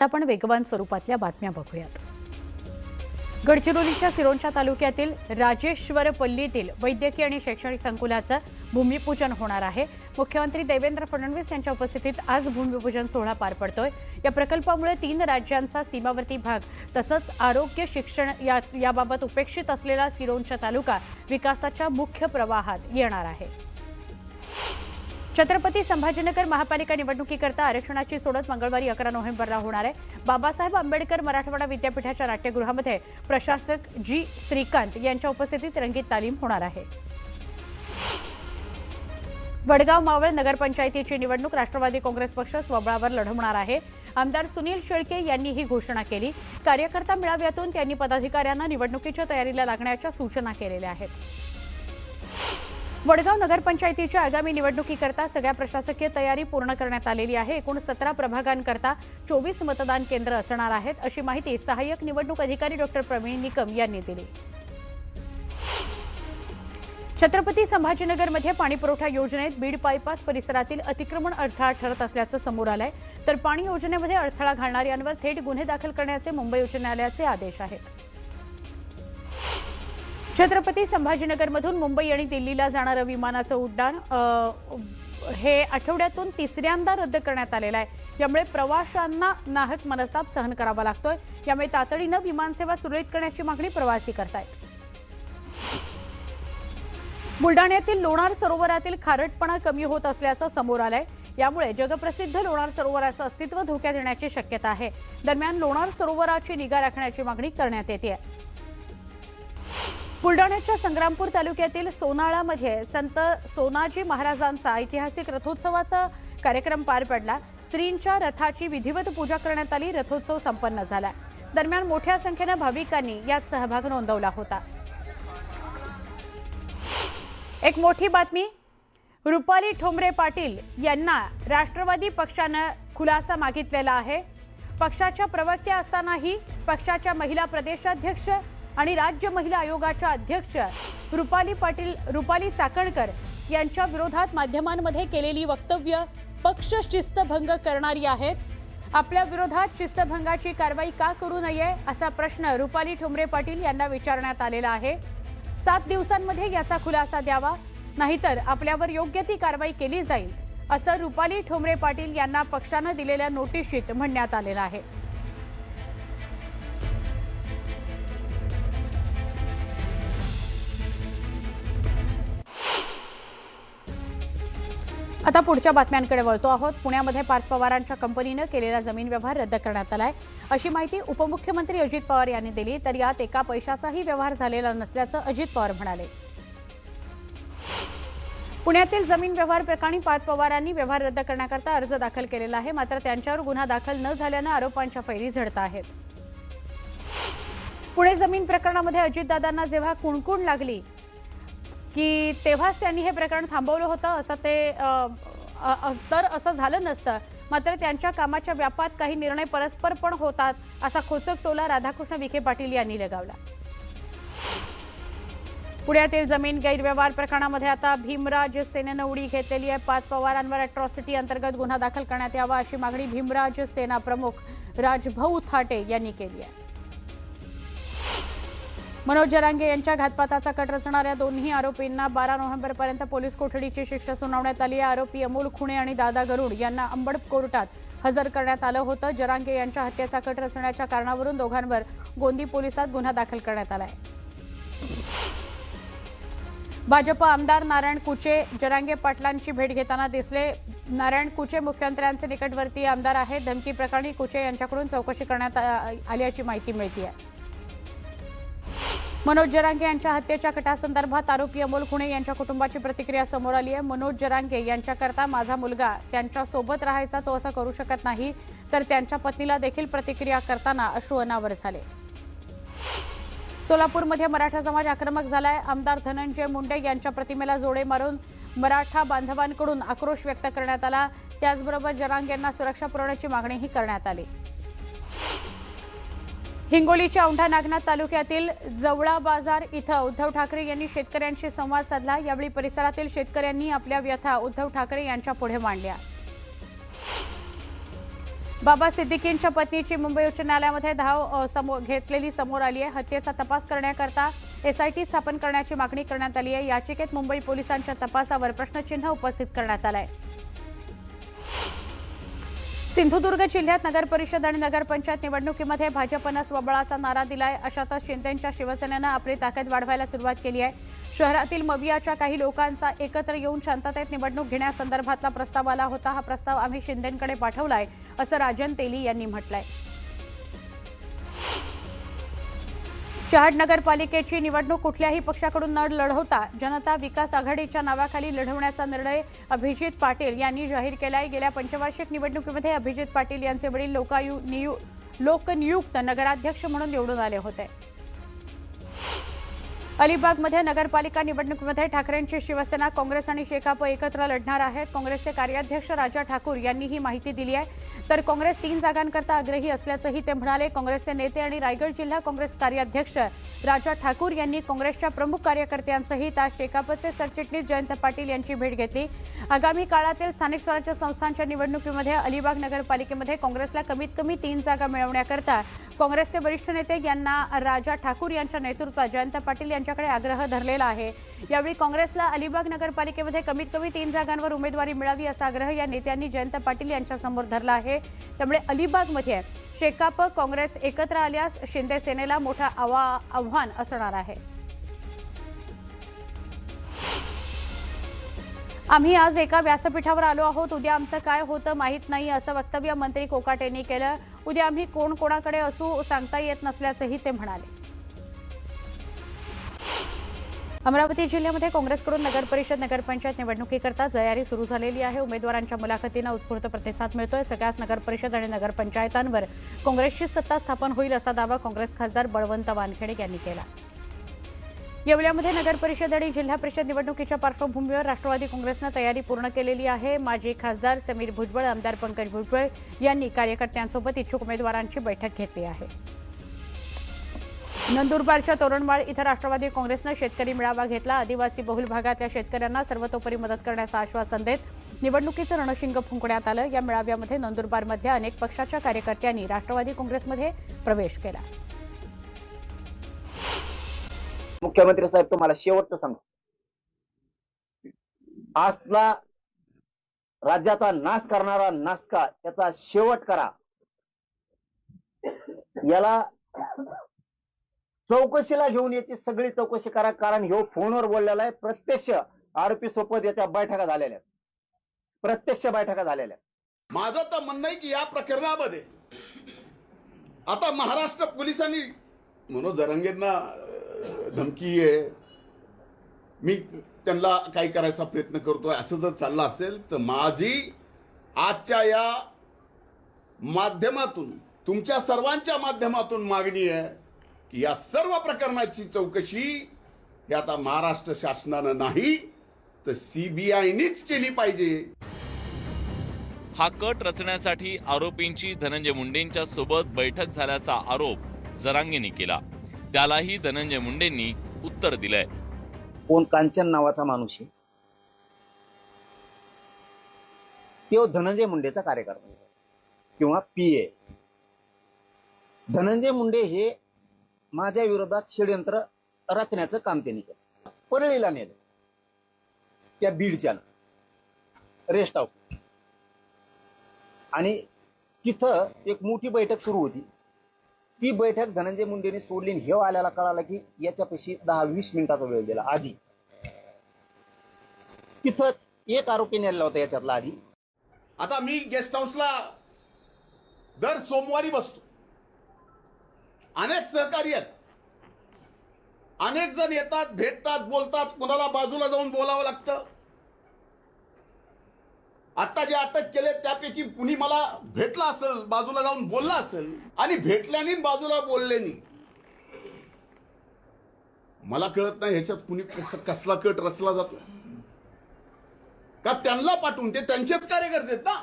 आता आपण वेगवान स्वरूपातल्या बातम्या बघूयात। गडचिरोलीच्या सिरोंचा तालुक्यातील राजेश्वरपल्लीतील वैद्यकीय आणि शैक्षणिक संकुलाचं भूमिपूजन होणार आहे। मुख्यमंत्री देवेंद्र फडणवीस यांच्या उपस्थितीत आज भूमिपूजन सोहळा पार पडतोय। या प्रकल्पामुळे 3 राज्यांचा सीमावर्ती भाग तसंच आरोग्य शिक्षण याबाबत उपेक्षित असलेला सिरोंचा तालुका विकासाच्या मुख्य प्रवाहात येणार आहे। छत्रपती संभाजीनगर महापालिका निवडणुकीकरता आरक्षणाची सोडत मंगळवारी 11 नोव्हेंबरला होणार आहे। बाबासाहेब आंबेडकर मराठवाडा विद्यापीठाच्या नाट्यगृहामध्ये प्रशासक जी श्रीकांत यांच्या उपस्थितीत रंगीत तालीम होणार आहे। वडगाव मावळ नगरपंचायतीची निवडणूक राष्ट्रवादी काँग्रेस पक्ष स्वबळावर लढवणार आहे। आमदार सुनील शेळके यांनी ही घोषणा केली। कार्यकर्ता मेळाव्यातून त्यांनी पदाधिकाऱ्यांना निवडणुकीच्या तयारीला लागण्याच्या सूचना केलेल्या आहेत। वडगाव नगरपंचायतीच्या आगामी निवडणुकीकरता सगळ्या प्रशासकीय तयारी पूर्ण करण्यात आलेली आहे। एकूण 17 प्रभागांकरता 24 मतदान केंद्र असणार आहेत, अशी माहिती सहाय्यक निवडणूक अधिकारी डॉ. प्रवीण निकम यांनी दिली। छत्रपती संभाजीनगरमध्ये पाणीपुरवठा योजनेत बीड बायपास परिसरातील अतिक्रमण अडथळा ठरत असल्याचं समोर आलंय, तर पाणी योजनेमध्ये अडथळा घालणाऱ्यांवर थेट गुन्हे दाखल करण्याचे मुंबई उच्च न्यायालयाचे आदेश आहेत। छत्रपती संभाजीनगरमधून मुंबई आणि दिल्लीला जाणारं विमानाचं उड्डाण हे आठवड्यातून 3ऱ्यांदा रद्द करण्यात आलेलं आहे। यामुळे प्रवाशांना नाहक मनस्ताप सहन करावा लागतोय। यामुळे तातडीनं विमानसेवा सुरळीत करण्याची मागणी प्रवासी करतायत। बुलडाण्यातील लोणार सरोवरातील खारटपणा कमी होत असल्याचं समोर आलंय। यामुळे जगप्रसिद्ध लोणार सरोवराचं अस्तित्व धोक्यात येण्याची शक्यता आहे। दरम्यान लोणार सरोवराची निगा राखण्याची मागणी करण्यात येते। बुलडाण्याच्या संग्रामपूर तालुक्यातील सोनाळामध्ये संत सोनाजी महाराजांचा ऐतिहासिक रथोत्सवाचा कार्यक्रम पार पडला। श्रींच्या रथाची विधिवत पूजा करण्यात आली। रथोत्सव संपन्न झाला। दरम्यान मोठ्या संख्येने भाविकांनी यात सहभाग नोंदवला होता। एक मोठी बातमी, रुपाली ठोंबरे पाटील यांना राष्ट्रवादी पक्षाने खुलासा मागितलेला आहे। पक्षाच्या प्रवक्त्या असतानाही पक्षाच्या महिला प्रदेशाध्यक्ष आणि राज्य महिला आयोगाच्या अध्यक्ष रुपाली चाकणकर यांच्या विरोधात माध्यमांमध्ये केलेली वक्तव्य पक्ष शिस्तभंग करणारी आहेत। आपल्या विरोधात शिस्तभंगाची कारवाई का करू नये असा प्रश्न रुपाली ठोंबरे पाटील यांना विचारण्यात आलेला आहे। 7 दिवसांमध्ये याचा खुलासा द्यावा, नाहीतर आपल्यावर योग्य ती कारवाई केली जाईल, असं रुपाली ठोंबरे पाटील यांना पक्षाने दिलेल्या नोटिशीत म्हणण्यात आलेलं आहे। आता पुढच्या बातम्यांकडे वळतो आहोत। पुण्यामध्ये पार्थ पवारांच्या कंपनीने केलेला जमीन व्यवहार रद्द करण्यात आलाय, अशी माहिती उपमुख्यमंत्री अजित पवार यांनी दिली। तर यात एका पैशाचाही व्यवहार झालेला नसल्याचं अजित पवार म्हणाले। पुण्यातील जमीन व्यवहार प्रकरणी पार्थ पवारांनी व्यवहार रद्द करण्याकरता अर्ज दाखल केलेला आहे, मात्र त्यांच्यावर गुन्हा दाखल न झाल्यानं आरोपांच्या फैरी झडत आहेत। पुणे जमीन प्रकरणामध्ये अजितदादांना जेव्हा कुणकुण लागली की तेव्हाच त्यांनी हे प्रकरण थांबवलं होतं, असं झालं नसतं, मात्र त्यांच्या कामाच्या व्यापात काही निर्णय परस्पर पण होतात, असा खोचक टोला राधाकृष्ण विखे पाटील यांनी लगावला। पुण्यातील जमीन गैरव्यवहार प्रकरणामध्ये आता भीमराज सेनेनं उडी घेतलेली आहे। पार्थ पवारांवर अॅट्रॉसिटी अंतर्गत गुन्हा दाखल करण्यात यावा, अशी मागणी भीमराज सेना प्रमुख राजभाऊ थाटे यांनी केली आहे। मनोज जरांगे यांच्या घातपाताचा कट रचणाऱ्या दोन्ही आरोपींना 12 नोव्हेंबरपर्यंत पोलीस कोठडीची शिक्षा सुनावण्यात आली आहे। आरोपी अमोल खुणे आणि दादा गरुड यांना अंबड कोर्टात हजर करण्यात आलं होतं। जरांगे यांच्या हत्येचा कट रचण्याच्या कारणावरून दोघांवर गोंदी पोलिसात गुन्हा दाखल करण्यात आला आहे। भाजप आमदार नारायण कुचे जरांगे पाटलांची भेट घेताना दिसले। नारायण कुचे मुख्यमंत्र्यांचे निकटवर्तीय आमदार आहेत। धमकी प्रकरणी कुचे यांच्याकडून चौकशी करण्यात आल्याची माहिती मिळते आहे। मनोज जरांगे यांच्या हत्येच्या कटासंदर्भात आरोपी अमोल खुणे यांच्या कुटुंबाची प्रतिक्रिया समोर आली आहे। मनोज जरांगे यांच्याकरता माझा मुलगा त्यांच्या सोबत राहायचा, तो असं करू शकत नाही, तर त्यांच्या पत्नीला देखील प्रतिक्रिया करताना अश्रू अनावर झाले। सोलापूरमध्ये मराठा समाज आक्रमक झालाय। आमदार धनंजय मुंडे यांच्या प्रतिमेला जोडे मारून मराठा बांधवांकडून आक्रोश व्यक्त करण्यात आला। त्याचबरोबर जरांगेंना सुरक्षा पुरवण्याची मागणीही करण्यात आली। हिंगोलीच्या औंढा नागनाथ तालुक्यातील जवळा बाजार इथं उद्धव ठाकरे यांनी शेतकऱ्यांशी संवाद साधला। यावेळी परिसरातील शेतकऱ्यांनी आपल्या व्यथा उद्धव ठाकरे यांच्या पुढे मांडल्या। बाबा सिद्दीकींच्या पत्नीची मुंबई उच्च न्यायालयामध्ये धाव घेतलेली समोर आली आहे। हत्येचा तपास करण्याकरता एसआयटी स्थापन करण्याची मागणी करण्यात आली आहे। याचिकेत मुंबई पोलिसांच्या तपासावर प्रश्नचिन्ह उपस्थित करण्यात आलं आहे। सिंधुदुर्ग जिल्ह्यात नगर परिषद आणि नगरपंचायत निवडणुकीमध्ये भाजपनं स्वबळाचा नारा दिलाय। अशातच शिंदेंच्या शिवसेनेनं आपली ताकद वाढवायला सुरुवात केली आहे। शहरातील मवियाच्या काही लोकांचा एकत्र येऊन शांततेत निवडणूक घेण्यासंदर्भातला प्रस्ताव आला होता। हा प्रस्ताव आम्ही शिंदेंकडे पाठवलाय असं राजन तेली यांनी म्हटलंय। शहाड नगरपालिकेची निवडणूक कुठल्याही पक्षाकडून न लढवता जनता विकास आघाडीच्या नावाखाली लढवण्याचा निर्णय अभिजित पाटील यांनी जाहीर केलाय। गेल्या पंचवार्षिक निवडणुकीमध्ये अभिजित पाटील यांचे वडील लोकनियुक्त नगराध्यक्ष म्हणून निवडून आले होते। अलिबागमध्ये नगरपालिका निवडणुकीमध्ये ठाकरेंची शिवसेना, काँग्रेस आणि शेकाप एकत्र लढणार आहेत। काँग्रेसचे कार्याध्यक्ष राजा ठाकूर यांनी ही माहिती दिली आहे। तर काँग्रेस 3 जागांकरता आग्रही असल्याचंही ते म्हणाले। काँग्रेसचे नेते आणि रायगड जिल्हा काँग्रेस कार्याध्यक्ष राजा ठाकूर यांनी काँग्रेसच्या प्रमुख कार्यकर्त्यांसहित आज शेकापचे सरचिटणीस जयंत पाटील यांची भेट घेतली। आगामी काळातील स्थानिक स्वराज्य संस्थांच्या निवडणुकीमध्ये अलिबाग नगरपालिकेमध्ये काँग्रेसला कमीत कमी 3 जागा मिळवण्याकरता काँग्रेसचे वरिष्ठ नेते यांना राजा ठाकूर यांच्या नेतृत्वात जयंत पाटील यांच्याकडे आग्रह धरलेला आहे। यावेळी काँग्रेसला अलिबाग नगरपालिकेमध्ये कमीत कमी 3 जागांवर उमेदवारी मिळावी असा आग्रह या नेत्यांनी जयंत पाटील यांच्यासमोर धरला आहे। त्यामुळे अलिबागमध्ये शेकाप काँग्रेस एकत्र आल्यास शिंदे सेनेला मोठं आव्हान असणार आहे। आम्ही आज एका व्यासपीठावर आलो आहोत। उद्या आमचं काय होतं माहीत नाही असं वक्तव्य मंत्री कोकाटे यांनी केलं। उद्या आम्ही कोणाकडे असू सांगता येत नसल्याचंही ते म्हणाले। अमरावती जिल्ह्यामध्ये काँग्रेसकडून नगरपरिषद नगरपंचायत निवडणुकीकरता तयारी सुरू झालेली आहे। उमेदवारांच्या मुलाखतींना उत्स्फूर्त प्रतिसाद मिळतोय। सगळ्याच नगरपरिषद आणि नगरपंचायतांवर काँग्रेसची सत्ता स्थापन होईल असा दावा काँग्रेस खासदार बळवंत वानखेडे यांनी केला। येवल्यामध्ये नगरपरिषद आणि जिल्हा परिषद निवडणुकीच्या पार्श्वभूमीवर राष्ट्रवादी काँग्रेसनं तयारी पूर्ण केलेली आहे। माजी खासदार समीर भुजबळ, आमदार पंकज भुजबळ यांनी कार्यकर्त्यांसोबत इच्छुक उमेदवारांची बैठक घेतली आहे। नंदुरबारच्या तोरणमाळ इथं राष्ट्रवादी काँग्रेसनं शेतकरी मेळावा घेतला। आदिवासी बहुल भागातल्या शेतकऱ्यांना सर्वतोपरी मदत करण्याचं आश्वासन देत निवडणुकीचं रणशिंग फुंकण्यात आलं। या मेळाव्यामध्ये नंदुरबारमधल्या अनेक पक्षाच्या कार्यकर्त्यांनी राष्ट्रवादी काँग्रेसमध्ये प्रवेश केला। मुख्यमंत्री साहेब, तुम्हाला शेवटचं सांगतो, आजला राज्याचा नाश करणारा नासका त्याचा शेवट करा। याला चौकशीला घेऊन याची सगळी चौकशी करा, कारण ह्यो फोनवर बोललेला आहे। प्रत्यक्ष आरोपी सोबत याच्या बैठका झालेल्या आहेत, प्रत्यक्ष बैठका झालेल्या आहेत। माझं तर म्हणणं आहे की या प्रकरणामध्ये आता महाराष्ट्र पोलिसांनी मनोज जरांगेंना धमकी आहे, मी त्यांना काही करायचा प्रयत्न करतोय असं जर चाललं असेल तर माझी आजच्या या माध्यमातून, तुमच्या सर्वांच्या माध्यमातून मागणी आहे की या सर्व प्रकरणाची चौकशी ही आता महाराष्ट्र शासनानं नाही तर सीबीआयनीच केली पाहिजे। हा कट रचण्यासाठी आरोपींची धनंजय मुंडेंच्या सोबत बैठक झाल्याचा आरोप जरांगेंनी केला। त्यालाही धनंजय मुंडेंनी उत्तर दिलंय। कोण कांचन नावाचा माणूस आहे, तो धनंजय मुंडेचा कार्यकर्ता किंवा पीए। धनंजय मुंडे हे माझ्या विरोधात षडयंत्र रचण्याचं काम त्यांनी केलं। परळीला नेलं, त्या बीडच्या रेस्ट हाऊस, आणि तिथं एक मोठी बैठक सुरू होती। ती बैठक धनंजय मुंडेने सोडली। हे आल्याला कळालं की याच्यापाशी 10-20 मिनिटाचा वेळ दिला आधी। तिथंच एक आरोपी नेला होता याच्यातला आधी। आता मी गेस्ट हाऊसला दर सोमवारी बसतो, अनेक सहकारी आहेत, अनेक जण येतात, भेटतात, बोलतात, कुणाला बाजूला जाऊन बोलावं लागतं। आता जे अटक केले त्यापैकी कुणी मला भेटला असेल, बाजूला जाऊन बोलला असेल, आणि भेटल्याने बाजूला बोलल्याने मला कळत नाही ह्याच्यात कुणी कसला कट रचला जातो का? त्यांना पाठवून, ते त्यांचेच कार्यकर्ते आहेत ना।